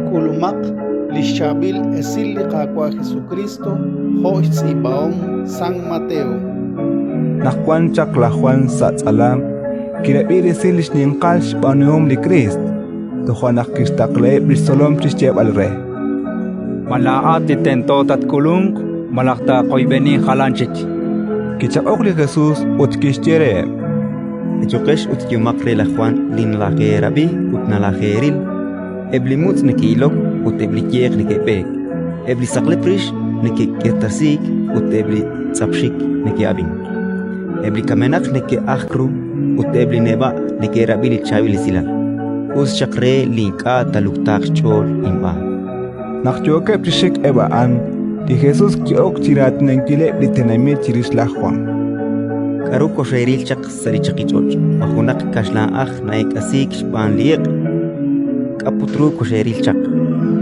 Kulumak lishabil esil liqaqua Jesucristo hois ibaom San Mateo. Nakwan chakla Juan Satsalam kirabiri silish ninqalsh banuhum li Christ to Juan akistakle brisolom trischeb alre Malaat tento tat kulung malakta koybeni khalanchich kichak okli Jesus ut kishtere Echokesh ut yumakre la Juan lin la rabi ut na la geril eblimut nekilok ut eblikier nekepek ebli sakle prish neke ketasik ut ebli tsapshik neke abin ebli kamenak neke akhru ut ebli neba neke rabi chavil silal us chakre linka taluktak chol imba nakjoke prishik eba an di Jesus kiok tirat nenkile litenami tiris la Juan Karu kosheril chak sari chakichoch mahunak kashla akh naik asik span liq kaputru kosheril chak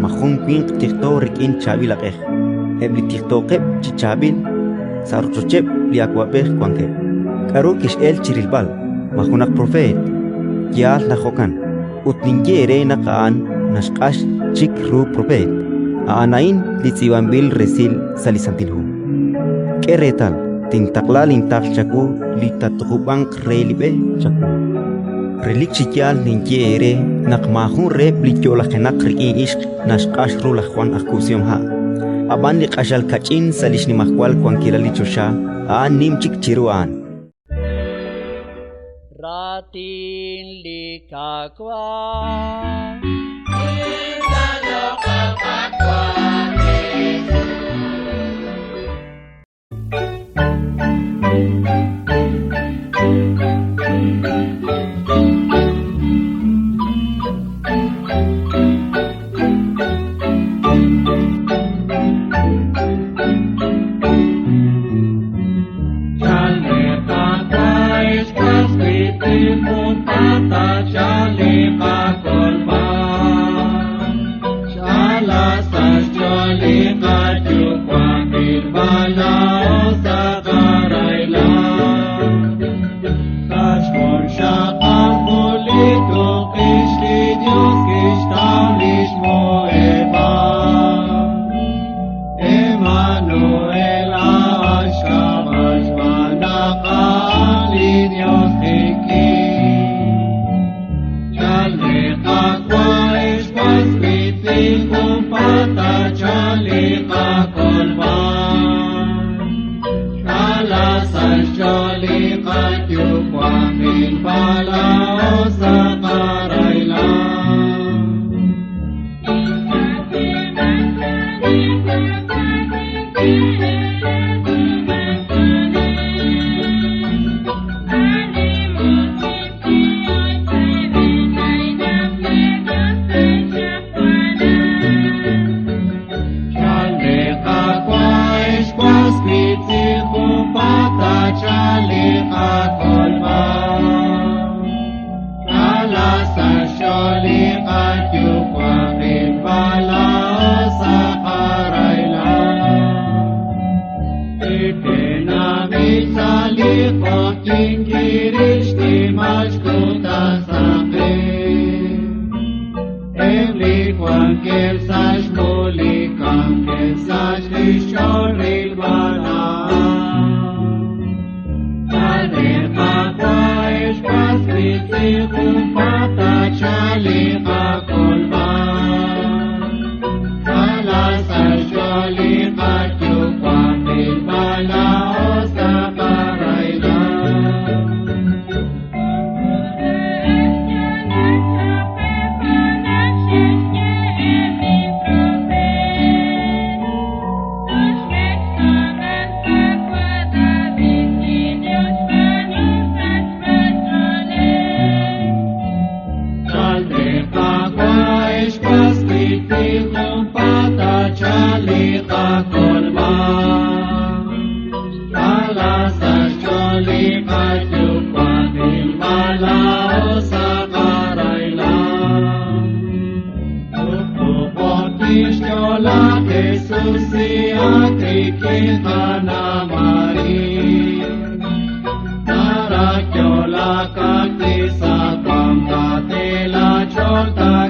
mahun pink tiktorik in chabil akh ebli tiktokeb chichabil saruchocheb liakwabeh kwanke karu kish el chirilbal mahunak profet yal nahokan utningere naqan nashqash chik ru profet anain litziwambil resil salisantilhu keretal tintakla lintak chaku litatubang relibe chaku relik chikyal ninkiere nakmahun replityo la kenak rikin ishq nashqash ru la Juan akusyom ha aban li qashal kachin salish ni mahkwal kwankila lichosha aan nim chik chiruan ratin likakwa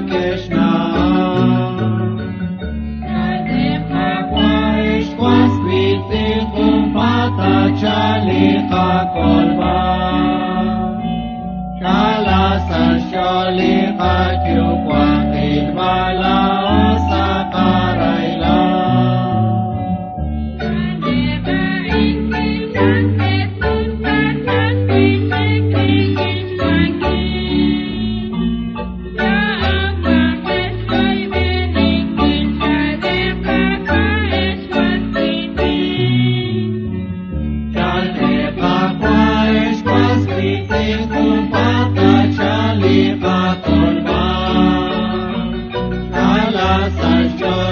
Krishna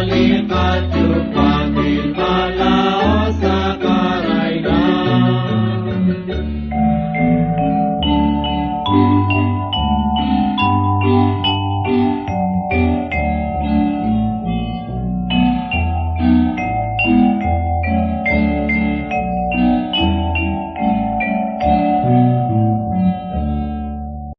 ni